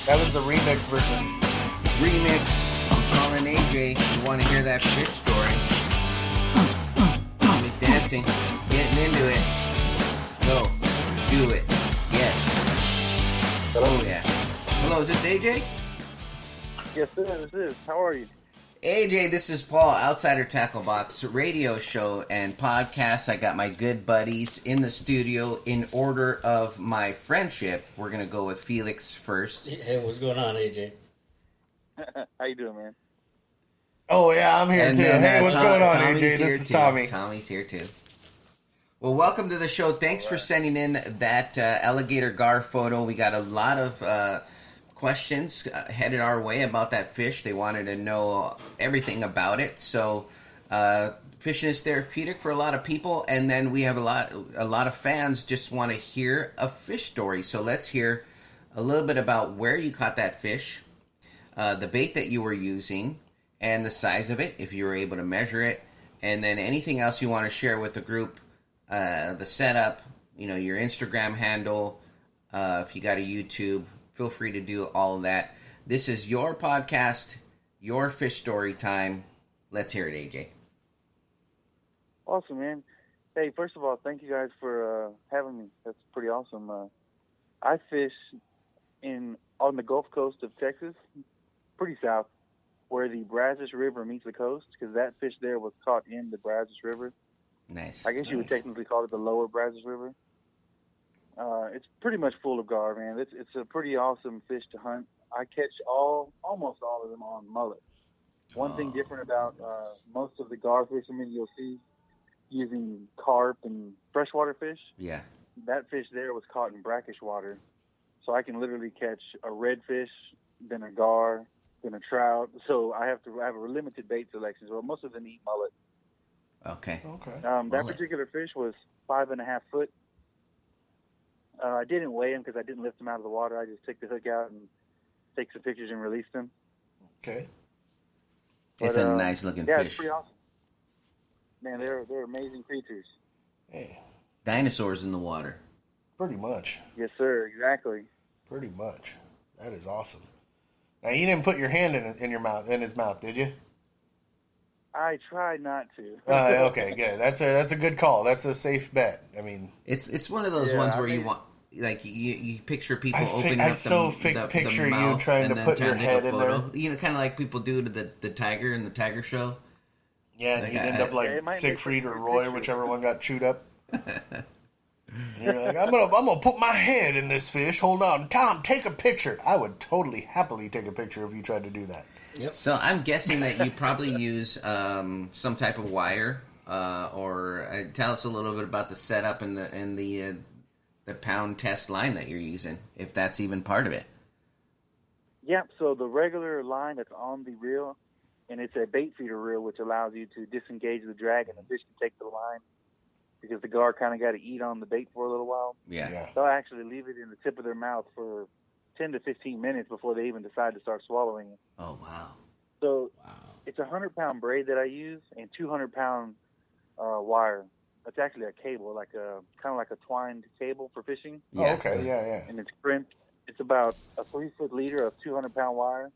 That was the remix version. Remix. I'm calling AJ. You want to hear that fish story? He's dancing, getting into it. Go, do it. Yes. Oh yeah. Hello, is this AJ? Yes, sir. This is. How are you? AJ, this is Paul, Outsider Tackle Box radio show and podcast. I got my good buddies in the studio in order of my friendship. We're going to go with Felix first. Hey, what's going on, AJ? How you doing, man? Oh, yeah, I'm here too. Hey, what's going on, Tommy's AJ? here This is too. Tommy. Tommy's here too. Well, welcome to the show. Thanks for sending in that alligator gar photo. We got a lot of questions headed our way about that fish. They wanted to know everything about it. So fishing is therapeutic for a lot of people, and then we have a lot of fans just want to hear a fish story. So let's hear a little bit about where you caught that fish, the bait that you were using, and the size of it, if you were able to measure it, and then anything else you want to share with the group, the setup, your Instagram handle, if you got a YouTube. Feel free to do all of that. This is your podcast, your fish story time. Let's hear it, AJ. Awesome, man. Hey, first of all, thank you guys for having me. That's pretty awesome. I fish on the Gulf Coast of Texas, pretty south, where the Brazos River meets the coast, because that fish there was caught in the Brazos River. Nice. I guess you would technically call it the lower Brazos River. It's pretty much full of gar, man. It's a pretty awesome fish to hunt. I catch almost all of them on mullet. One thing different about most of the gar fishermen you'll see using carp and freshwater fish. Yeah. That fish there was caught in brackish water. So I can literally catch a redfish, then a gar, then a trout. So I have a limited bait selection. So most of them eat mullet. Okay. That particular fish was 5.5 foot. I didn't weigh him because I didn't lift him out of the water. I just took the hook out and take some pictures and released him. Okay. It's a nice looking yeah, fish. It's pretty awesome. Man, they're amazing creatures. Hey, Dinosaurs in the water. pretty much. Yes, sir. Exactly. Pretty much. That is awesome. Now, you didn't put your hand in his mouth, did you? I tried not to. Okay, good. That's a good call. That's a safe bet. I mean, It's one of those ones where you want, like, you picture people opening up the picture mouth you trying and to then put trying your to head take a in photo. there. Kind of like people do to the tiger in the tiger show. Yeah, and Like, you'd end up like it might make Siegfried for or good Roy, pictures. whichever one got chewed up. And you're like, I'm gonna put my head in this fish. Hold on, Tom, take a picture. I would totally happily take a picture if you tried to do that. Yep. So I'm guessing that you probably use some type of wire, or tell us a little bit about the setup and the pound test line that you're using, if that's even part of it. Yeah, so the regular line that's on the reel, and it's a bait feeder reel, which allows you to disengage the drag and the fish can take the line, because the gar kind of got to eat on the bait for a little while. Yeah. They'll actually leave it in the tip of their mouth for 10 to 15 minutes before they even decide to start swallowing it. Oh wow. So it's a 100-pound braid that I use and 200-pound wire. It's actually a cable, like kind of like a twined cable for fishing. Oh, okay, yeah. And it's crimped. It's about a 3-foot leader of 200-pound wire,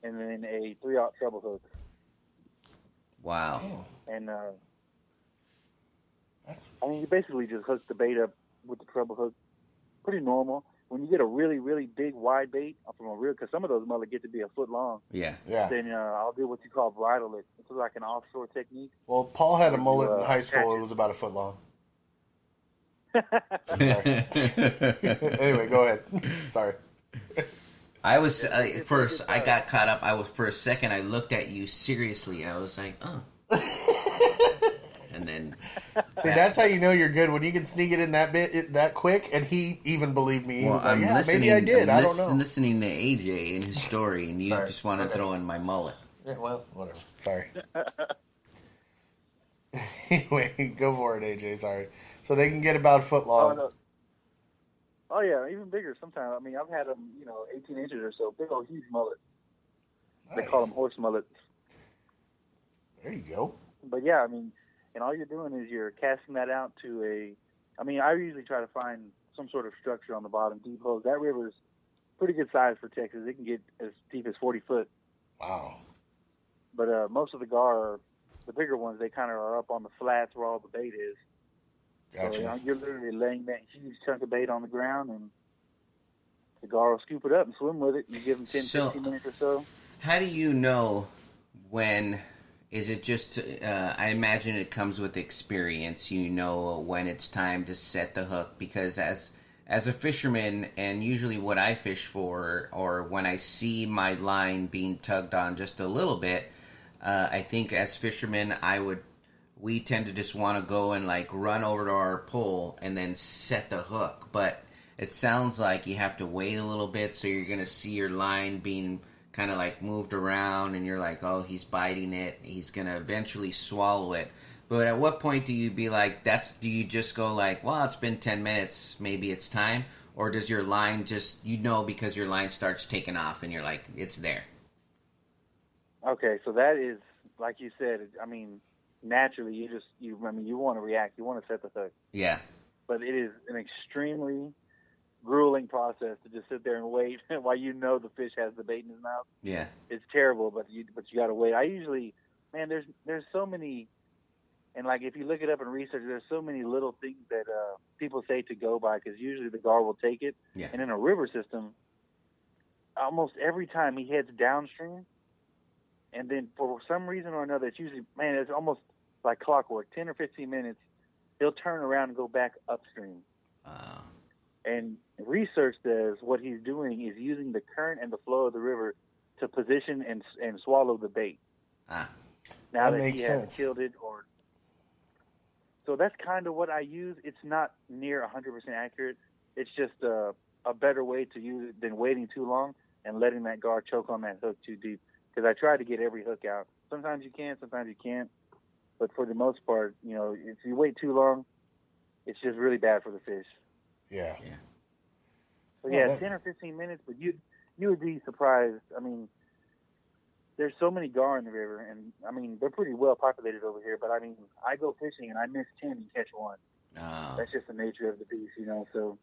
and then a 3/0 treble hook. Wow. And I mean, you basically just hook the bait up with the treble hook. Pretty normal. When you get a really, really big wide bait from a reel, because some of those mullet get to be a foot long, Yeah. then I'll do what you call bridle it. It's like an offshore technique. Well, Paul had a mullet in high catch school. it. It was about a foot long. Sorry. Anyway, go ahead. Sorry. I was first. I got caught up. For a second. I looked at you seriously. I was like, oh. And then. See, that's how you know you're good, when you can sneak it in that quick. And he even believed me. He was like, "Yeah, maybe I did. I don't know." I'm listening to AJ and his story, and you Sorry. just want to throw in my mullet. Yeah, well, whatever. Sorry. Anyway, go for it, AJ. Sorry. So they can get about a foot long. No. Oh yeah, even bigger sometimes. I mean, I've had them, 18 inches or so, big old huge mullet. They call them horse mullets. There you go. But yeah, I mean, and all you're doing is you're casting that out to I usually try to find some sort of structure on the bottom, deep holes. That river's pretty good size for Texas. It can get as deep as 40 foot. Wow. But most of the gar, the bigger ones, they kind of are up on the flats where all the bait is. Gotcha. So you're literally laying that huge chunk of bait on the ground, and the gar will scoop it up and swim with it. You give them 10, 15 minutes or so. How do you know when? Is it just? I imagine it comes with experience. You know when it's time to set the hook, because as a fisherman, and usually what I fish for, or when I see my line being tugged on just a little bit, I think as fishermen, we tend to just want to go and like run over to our pole and then set the hook. But it sounds like you have to wait a little bit, so you're gonna see your line being kind of like moved around, and you're like, oh, he's biting it. He's gonna eventually swallow it. But at what point do you be like, do you just go like, well, it's been 10 minutes, maybe it's time? Or does your line just, because your line starts taking off and you're like, it's there? Okay, so that is, like you said, I mean, naturally you want to react. You want to set the hook. Yeah. But it is an extremely grueling process to just sit there and wait while the fish has the bait in his mouth. Yeah. It's terrible, but you got to wait. I usually, man, there's so many. And, like, if you look it up in research, there's so many little things that people say to go by, because usually the gar will take it. Yeah. And in a river system, almost every time he heads downstream, and then for some reason or another, it's usually, man, it's almost like clockwork. 10 or 15 minutes, he'll turn around and go back upstream. And research says what he's doing is using the current and the flow of the river to position and swallow the bait. Now that he has killed it or... So that's kind of what I use. It's not near 100% accurate. It's just a better way to use it than waiting too long and letting that gar choke on that hook too deep. Because I try to get every hook out. Sometimes you can, sometimes you can't. But for the most part, if you wait too long, it's just really bad for the fish. Yeah. So yeah, 10 or 15 minutes, but you would be surprised. I mean, there's so many gar in the river, and I mean, they're pretty well populated over here, but I mean, I go fishing and I miss 10 and catch one. That's just the nature of the beast, so,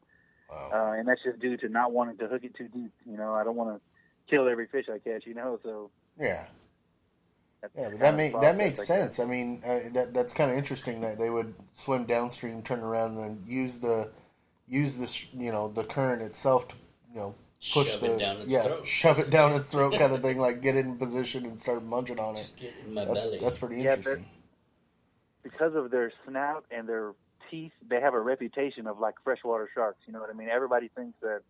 Wow. And that's just due to not wanting to hook it too deep. I don't want to kill every fish I catch, so. Yeah. Yeah, but that makes sense. I mean, that's kind of interesting that they would swim downstream, turn around, and then use the the current itself to push shove it down its throat. Shove it down its throat, kind of thing, like get it in position and start munching on it. Just get in my belly. That's pretty interesting. Because of their snout and their teeth, they have a reputation of like freshwater sharks. You know what I mean? Everybody thinks that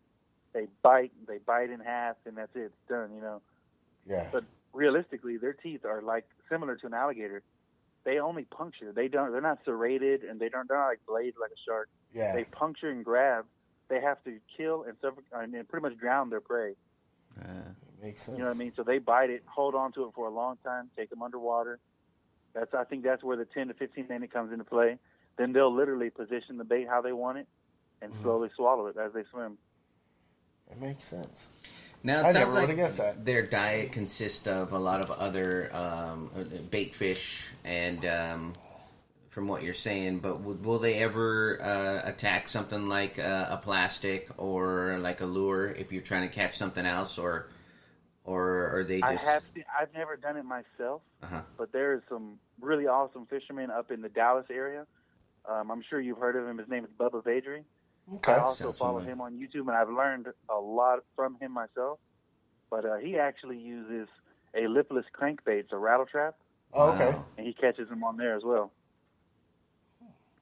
they bite in half, and that's it. It's done. Yeah. But realistically, their teeth are like similar to an alligator. They only puncture. They're not serrated, and they're not like blades like a shark. Yeah. They puncture and grab. They have to kill and pretty much drown their prey. Makes sense. You know what I mean? So they bite it, hold on to it for a long time, take them underwater. I think that's where the 10 to 15 minute comes into play. Then they'll literally position the bait how they want it and slowly swallow it as they swim. It makes sense. Now, I it sounds never like would've guessed that. their diet consists of a lot of other bait fish, and from what you're saying, but will they ever attack something like a plastic or like a lure if you're trying to catch something else, or are they just... I've never done it myself, but there is some really awesome fishermen up in the Dallas area. I'm sure you've heard of him. His name is Bubba Vadry. Okay. I also follow him on YouTube, and I've learned a lot from him myself. But he actually uses a lipless crankbait, it's a rattle trap. Oh, okay. Wow. And he catches them on there as well.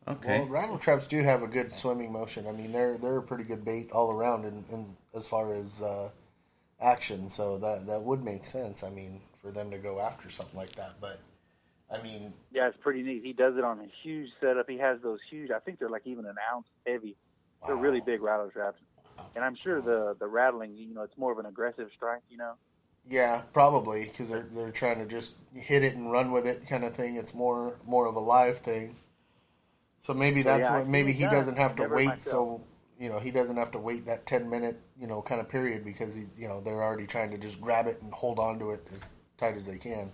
Okay. Well, rattle traps do have a good swimming motion. I mean, they're a pretty good bait all around in as far as action. So that would make sense. I mean, for them to go after something like that. But I mean, yeah, it's pretty neat. He does it on a huge setup. He has those huge. I think they're like even an ounce heavy. They're really big rattle traps. And I'm sure the rattling, it's more of an aggressive strike. Yeah, probably because they're trying to just hit it and run with it, kind of thing. It's more of a live thing. So maybe that's what maybe he doesn't have to wait. So he doesn't have to wait that 10-minute kind of period because he's they're already trying to just grab it and hold on to it as tight as they can.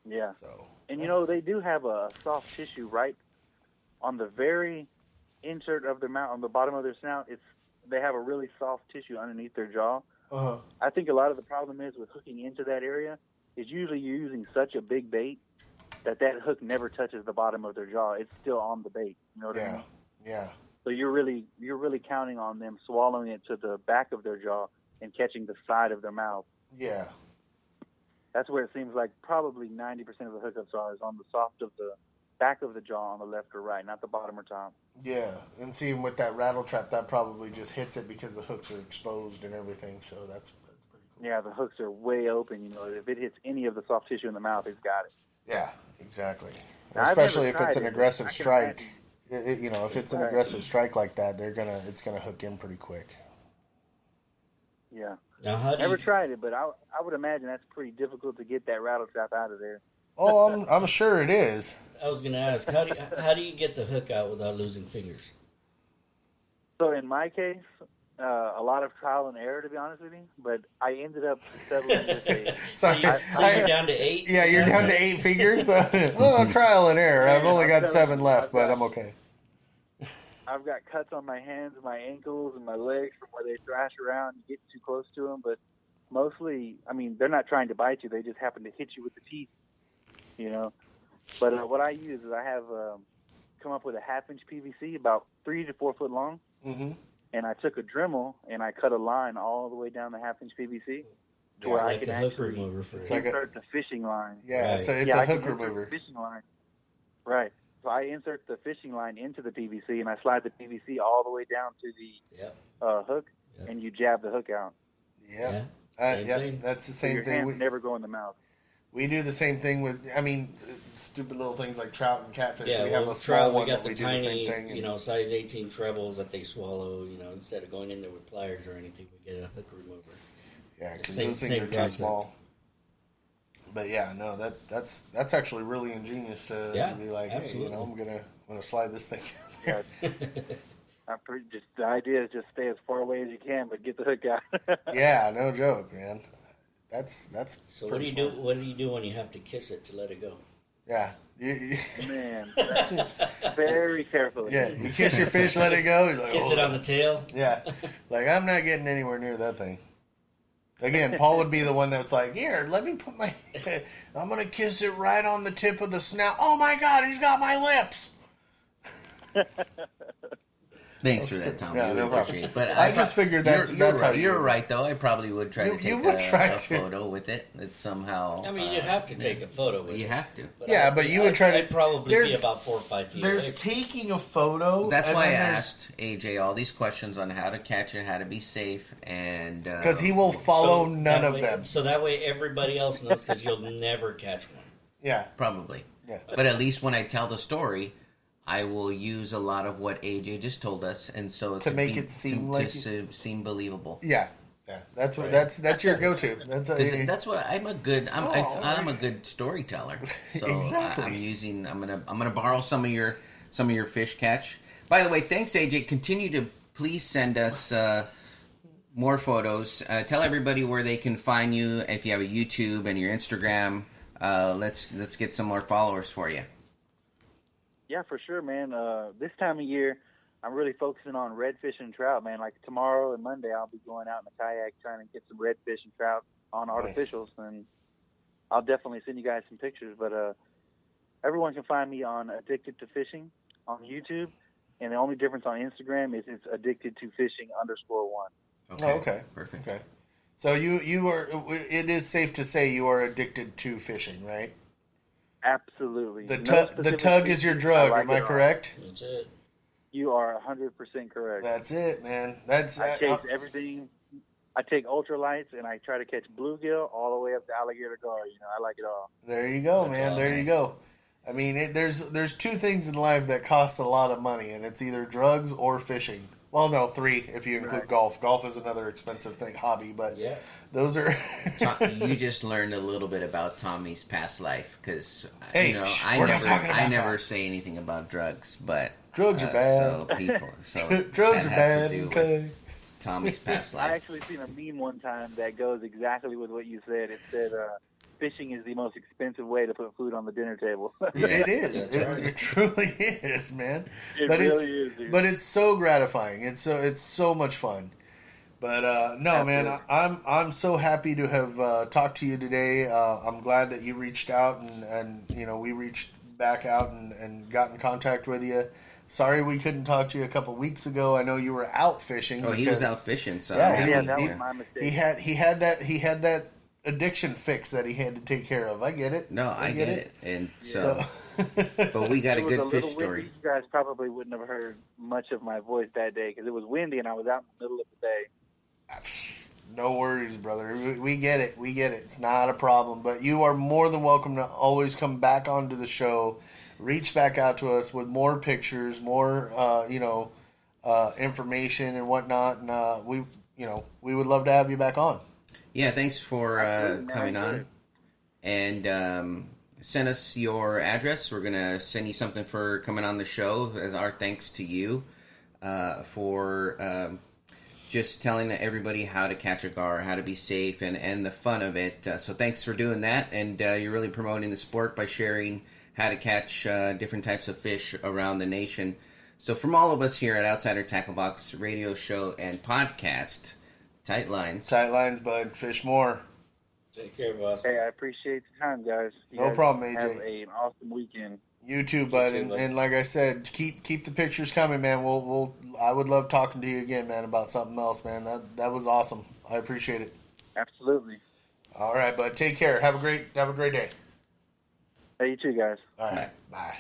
Yeah. So and they do have a soft tissue right on the very insert of their mouth, on the bottom of their snout. they have a really soft tissue underneath their jaw. Uh-huh. I think a lot of the problem is with hooking into that area is usually you're using such a big bait that hook never touches the bottom of their jaw. It's still on the bait. You know what I mean? Yeah. So you're really counting on them swallowing it to the back of their jaw and catching the side of their mouth. Yeah. That's where it seems like probably 90% of the hookups are is on the soft of the back of the jaw on the left or right, not the bottom or top. Yeah, and see, with that rattle trap, that probably just hits it because the hooks are exposed and everything. So that's pretty cool. Yeah, the hooks are way open. You know, if it hits any of the soft tissue in the mouth, it's got it. Yeah, exactly. Now, Especially if it's an it, aggressive but I can strike. imagine. You know, if it's an Right. aggressive strike like that, it's gonna hook in pretty quick. Yeah. Now, how do Never you, tried it, but I would imagine that's pretty difficult to get that rattle trap out of there. Oh, I'm sure it is. I was going to ask, how do you get the hook out without losing fingers? So in my case, a lot of trial and error, to be honest with you, but I ended up settling with a... Sorry. So you're down to 8? Yeah, you're down to 8 figures. Oh, trial and error. I've only got 7 left, but I'm okay. I've got cuts on my hands, my ankles, and my legs from where they thrash around. You get too close to them, but mostly, I mean, they're not trying to bite you. They just happen to hit you with the teeth, you know. But what I use is I have come up with a 1/2-inch PVC, about 3 to 4 foot long, and I took a Dremel and I cut a line all the way down the 1/2-inch PVC to where I Like can the hook actually remover for It's it. like insert the fishing line. Yeah, it's a I can hook insert remover. the fishing line. Right. So I insert the fishing line into the PVC and I slide the PVC all the way down to the Yep. hook, Yep. and you jab the hook out. Yeah. Same Yeah, thing. that's the So same your thing. hands never go in the mouth. We do the same thing with, I mean, stupid little things like trout and catfish. Yeah, we have well, a small trout, one we got that we the do the same tiny, thing. you know, size 18 trebles that they swallow, you know, instead of going in there with pliers or anything, we get a hook remover. Yeah, because Same- those things same are too concept. small. But yeah, no, that's actually really ingenious to be like, hey, absolutely. you know, I'm gonna slide this thing. Yeah. Just the idea is just stay as far away as you can, but get the hook out. Yeah, no joke, man. That's So what do pretty you do? smart. What do you do when you have to kiss it to let it go? Yeah, Man, very carefully. yeah. You kiss your fish, let it go. He's like, Kiss "Oh." it on the tail. Yeah, like I'm not getting anywhere near that thing. Again, Paul would be the one that's like, here, let me put my, I'm gonna kiss it right on the tip of the snout. Oh my God, he's got my lips. Thanks for that, Tom. Yeah, we no problem. appreciate it. But I just figured that's you're how right. you You're would. right, though. I probably would try to take would try a to. photo with it. It's somehow. I mean, you'd have to take a photo with You it. have to. Yeah, but you would try to- I'd probably be there's- about 4 or 5 feet There's away. taking a photo. That's and why I then there's- asked AJ all these questions on how to catch it, how to be safe, and Because he will follow none of them. So that way everybody else knows, because you'll never catch one. Yeah. probably. Yeah. But at least when I tell the story, I will use a lot of what AJ just told us, and so To could make be- it seem to like seem believable. Yeah. Yeah. That's what. Right. That's your go-to. That's That's what I'm a good. I'm a good storyteller. So Exactly. I'm gonna borrow some of your fish catch. By the way, thanks AJ. Continue to please send us more photos. Tell everybody where they can find you if you have a YouTube and your Instagram. Let's get some more followers for you. Yeah, for sure, man. This time of year, I'm really focusing on redfish and trout, man. Like tomorrow and Monday, I'll be going out in a kayak trying to get some redfish and trout on artificials, and I'll definitely send you guys some pictures. But everyone can find me on Addicted to Fishing on YouTube, and the only difference on Instagram is it's Addicted to Fishing _1. Oh, okay. Perfect. Okay. So you are. It is safe to say you are addicted to fishing, right? Absolutely. The No the specific tug is your species. drug. like Am I it all. correct? That's it. You are 100% correct. That's it, man. That's I chase everything. I take ultralights and I try to catch bluegill all the way up to alligator gar. You know, I like it all. there you go, That's man. There awesome. you go. I mean, there's two things in life that cost a lot of money, and it's either drugs or fishing. Well, no, 3 if you include Right. golf. Golf is another expensive hobby, but Yeah. those are. You just learned a little bit about Tommy's past life because Hey, you know shh, I we're not never talking about never that. say anything about drugs, but Drugs are bad. So Drugs that are has bad. to do Okay. with Tommy's past I life. actually seen a meme one time that goes exactly with what you said. It said, fishing is the most expensive way to put food on the dinner table. It is. That's right. It truly is, man. It but really it's, is, dude. But it's so gratifying. It's so much fun. But no, Absolutely. man, I'm so happy to have talked to you today. I'm glad that you reached out and you know, we reached back out and got in contact with you. Sorry we couldn't talk to you a couple weeks ago. I know you were out fishing. Oh, he was out fishing, so Yeah, Yeah, was- that he- was my mistake. he had that addiction fix that he had to take care of. I get it. no, I get it. And so, So, but we got a It was good fish little story. windy. You guys probably wouldn't have heard much of my voice that day because it was windy and I was out in the middle of the day. no worries, brother. We get it. We get it. It's not a problem. But you are more than welcome to always come back onto the show. Reach back out to us with more pictures, more information and whatnot. And we would love to have you back on. Yeah, thanks for Absolutely, man. coming on. And send us your address. We're going to send you something for coming on the show as our thanks to you for just telling everybody how to catch a gar, how to be safe, and the fun of it. So thanks for doing that. And you're really promoting the sport by sharing how to catch different types of fish around the nation. So from all of us here at Outsider Tackle Box radio show and podcast, tight lines. Tight lines, bud. Fish more. Take care, boss. Hey, I appreciate the time, guys. You No guys problem, AJ. Have an awesome weekend. You too, bud. too, bud. And like I said, keep the pictures coming, man. I would love talking to you again, man, about something else, man. That was awesome. I appreciate it. Absolutely. All right, bud. Take care. Have a great day. Hey, you too, guys. All right. Bye. Bye.